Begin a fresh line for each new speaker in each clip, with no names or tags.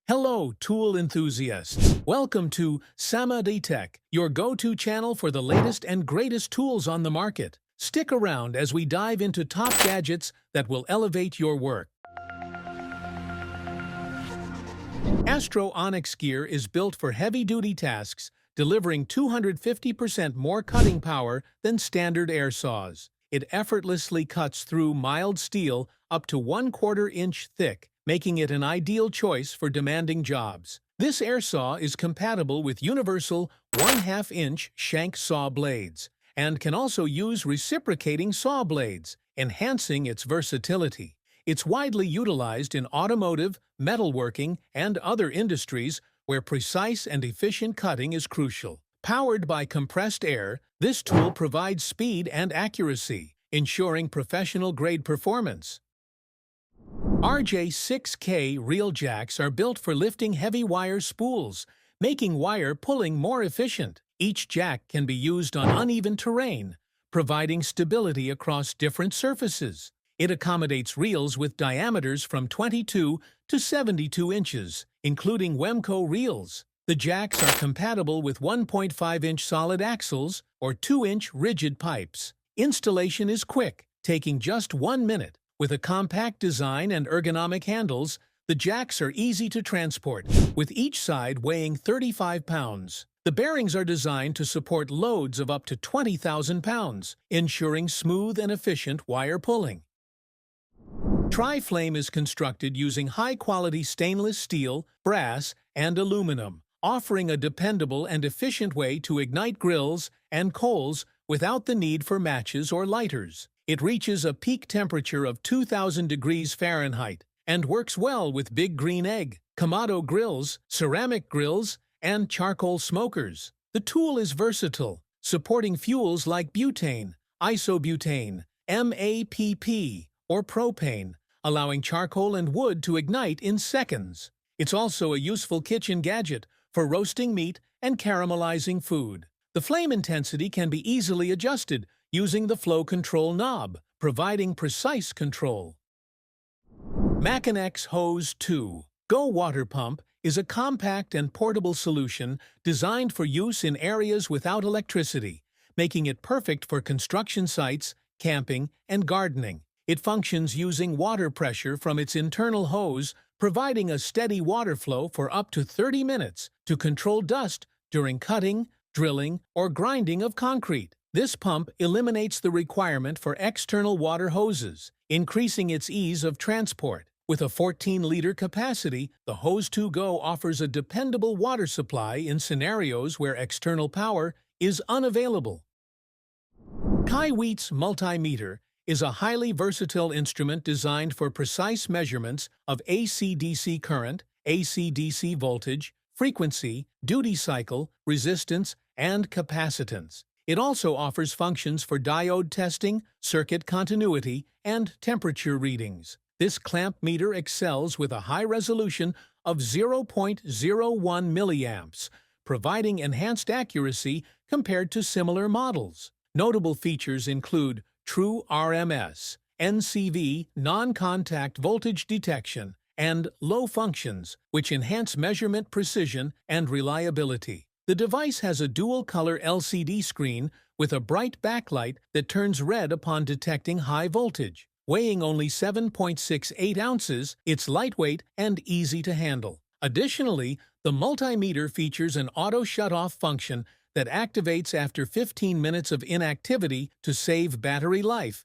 Hello, tool enthusiasts. Welcome to Samaditech, your go-to channel for the latest and greatest tools on the market. Stick around as we dive into top gadgets that will elevate your work. Astro Onyx gear is built for heavy-duty tasks, delivering 250% more cutting power than standard air saws. It effortlessly cuts through mild steel up to 1/4 inch thick, making it an ideal choice for demanding jobs. This air saw is compatible with universal 1/2 inch shank saw blades and can also use reciprocating saw blades, enhancing its versatility. It's widely utilized in automotive, metalworking, and other industries where precise and efficient cutting is crucial. Powered by compressed air, this tool provides speed and accuracy, ensuring professional-grade performance. RJ6K reel jacks are built for lifting heavy wire spools, making wire pulling more efficient. Each jack can be used on uneven terrain, providing stability across different surfaces. It accommodates reels with diameters from 22 to 72 inches, including Wemco reels. The jacks are compatible with 1.5-inch solid axles or 2-inch rigid pipes. Installation is quick, taking just 1 minute. With a compact design and ergonomic handles, the jacks are easy to transport, with each side weighing 35 pounds. The bearings are designed to support loads of up to 20,000 pounds, ensuring smooth and efficient wire pulling. Tri-Flame is constructed using high-quality stainless steel, brass, and aluminum, offering a dependable and efficient way to ignite grills and coals without the need for matches or lighters. It reaches a peak temperature of 2,000 degrees Fahrenheit and works well with Big Green Egg, Kamado grills, ceramic grills, and charcoal smokers. The tool is versatile, supporting fuels like butane, isobutane, MAPP, or propane, allowing charcoal and wood to ignite in seconds. It's also a useful kitchen gadget for roasting meat and caramelizing food. The flame intensity can be easily adjusted using the flow control knob, providing precise control. Makinex HOSE2GO water pump is a compact and portable solution designed for use in areas without electricity, making it perfect for construction sites, camping, and gardening. It functions using water pressure from its internal hose, providing a steady water flow for up to 30 minutes to control dust during cutting, drilling, or grinding of concrete. This pump eliminates the requirement for external water hoses, increasing its ease of transport. With a 14-liter capacity, the HOSE2GO offers a dependable water supply in scenarios where external power is unavailable. Kiewit's Multimeter is a highly versatile instrument designed for precise measurements of AC/DC current, AC/DC voltage, frequency, duty cycle, resistance, and capacitance. It also offers functions for diode testing, circuit continuity, and temperature readings. This clamp meter excels with a high resolution of 0.01 milliamps, providing enhanced accuracy compared to similar models. Notable features include true RMS, NCV non-contact voltage detection, and low functions, which enhance measurement precision and reliability. The device has a dual-color LCD screen with a bright backlight that turns red upon detecting high voltage. Weighing only 7.68 ounces, it's lightweight and easy to handle. Additionally, the multimeter features an auto shut-off function that activates after 15 minutes of inactivity to save battery life.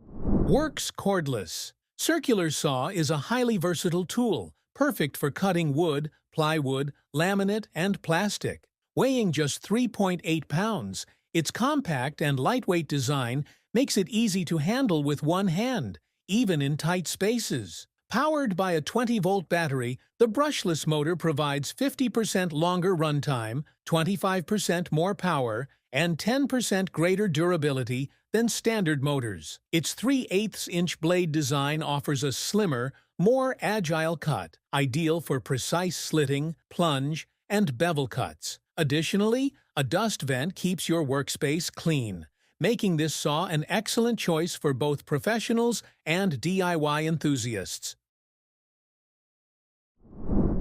Works Cordless Circular Saw is a highly versatile tool, perfect for cutting wood, plywood, laminate, and plastic. Weighing just 3.8 pounds, its compact and lightweight design makes it easy to handle with one hand, even in tight spaces. Powered by a 20-volt battery, the brushless motor provides 50% longer runtime, 25% more power, and 10% greater durability than standard motors. Its 3/8-inch blade design offers a slimmer, more agile cut, ideal for precise slitting, plunge, and bevel cuts. Additionally, a dust vent keeps your workspace clean, making this saw an excellent choice for both professionals and DIY enthusiasts.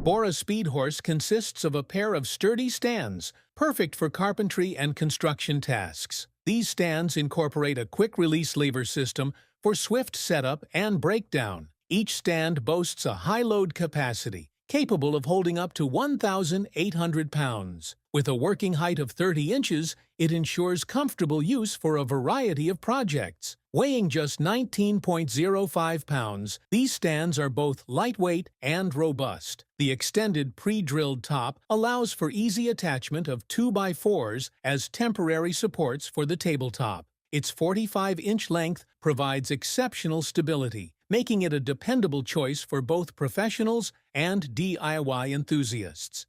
Bora Speedhorse consists of a pair of sturdy stands, perfect for carpentry and construction tasks. These stands incorporate a quick-release lever system for swift setup and breakdown. Each stand boasts a high load capacity, capable of holding up to 1,800 pounds. With a working height of 30 inches, it ensures comfortable use for a variety of projects. Weighing just 19.05 pounds, these stands are both lightweight and robust. The extended pre-drilled top allows for easy attachment of 2x4s as temporary supports for the tabletop. Its 45-inch length provides exceptional stability, making it a dependable choice for both professionals and DIY enthusiasts.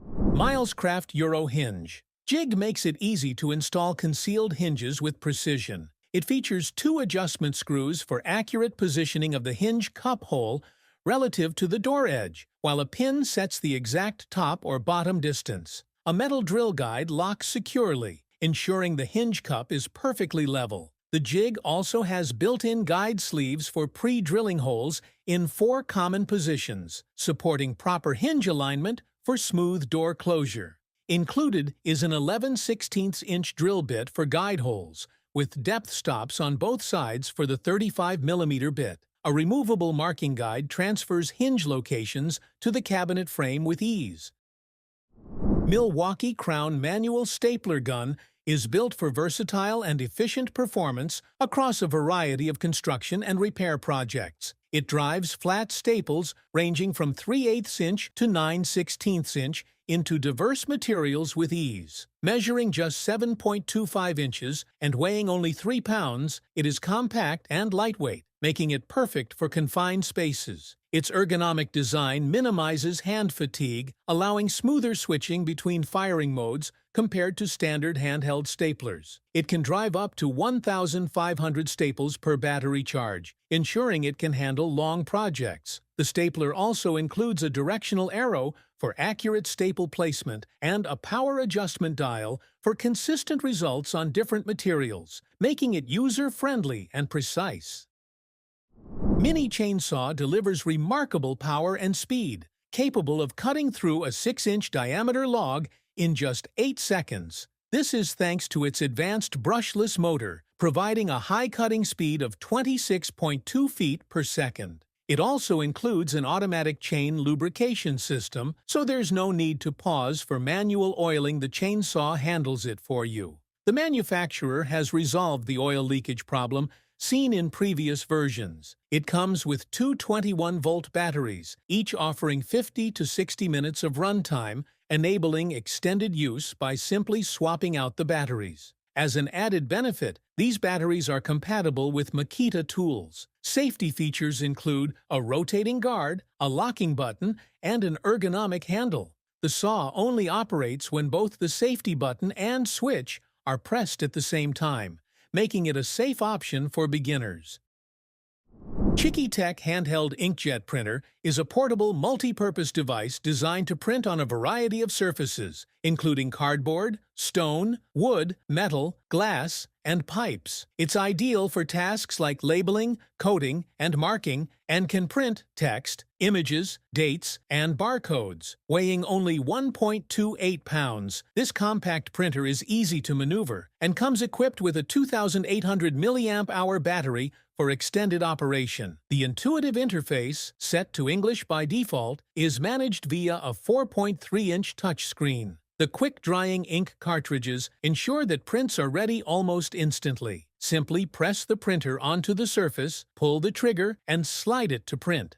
Milescraft Euro Hinge Jig makes it easy to install concealed hinges with precision. It features 2 adjustment screws for accurate positioning of the hinge cup hole relative to the door edge, while a pin sets the exact top or bottom distance. A metal drill guide locks securely, ensuring the hinge cup is perfectly level. The jig also has built-in guide sleeves for pre-drilling holes in 4 common positions, supporting proper hinge alignment for smooth door closure. Included is an 11/16" drill bit for guide holes, with depth stops on both sides for the 35mm bit. A removable marking guide transfers hinge locations to the cabinet frame with ease. Milwaukee Crown Manual Stapler Gun is built for versatile and efficient performance across a variety of construction and repair projects. It drives flat staples ranging from 3/8 inch to 9/16 inch into diverse materials with ease. Measuring just 7.25 inches and weighing only 3 pounds, it is compact and lightweight, making it perfect for confined spaces. Its ergonomic design minimizes hand fatigue, allowing smoother switching between firing modes compared to standard handheld staplers. It can drive up to 1,500 staples per battery charge, ensuring it can handle long projects. The stapler also includes a directional arrow for accurate staple placement and a power adjustment dial for consistent results on different materials, making it user-friendly and precise. Mini Chainsaw delivers remarkable power and speed, capable of cutting through a 6-inch diameter log in just 8 seconds. This is thanks to its advanced brushless motor, providing a high cutting speed of 26.2 feet per second. It also includes an automatic chain lubrication system, so there's no need to pause for manual oiling. The chainsaw handles it for you. The manufacturer has resolved the oil leakage problem seen in previous versions. It comes with 2 21-volt batteries, each offering 50 to 60 minutes of runtime, enabling extended use by simply swapping out the batteries. As an added benefit, these batteries are compatible with Makita tools. Safety features include a rotating guard, a locking button, and an ergonomic handle. The saw only operates when both the safety button and switch are pressed at the same time, making it a safe option for beginners. Chickitech Handheld Inkjet Printer is a portable multi-purpose device designed to print on a variety of surfaces, including cardboard, stone, wood, metal, glass, and pipes. It's ideal for tasks like labeling, coding, and marking, and can print text, images, dates, and barcodes. Weighing only 1.28 pounds, this compact printer is easy to maneuver and comes equipped with a 2,800 mAh battery for extended operation. The intuitive interface, set to English by default, is managed via a 4.3-inch touchscreen. The quick-drying ink cartridges ensure that prints are ready almost instantly. Simply press the printer onto the surface, pull the trigger, and slide it to print.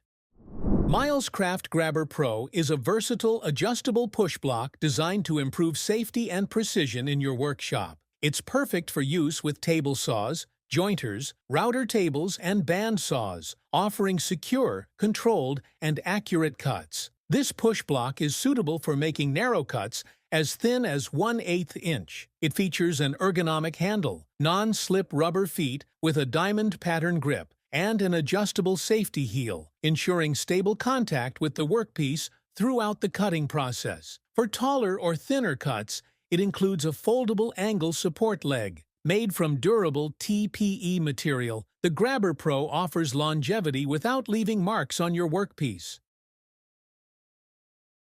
Milescraft GrabberPRO is a versatile, adjustable push block designed to improve safety and precision in your workshop. It's perfect for use with table saws, jointers, router tables, and band saws, offering secure, controlled, and accurate cuts. This push block is suitable for making narrow cuts as thin as 1/8 inch. It features an ergonomic handle, non-slip rubber feet with a diamond pattern grip, and an adjustable safety heel, ensuring stable contact with the workpiece throughout the cutting process. For taller or thinner cuts, it includes a foldable angle support leg. Made from durable TPE material, the GrabberPRO offers longevity without leaving marks on your workpiece.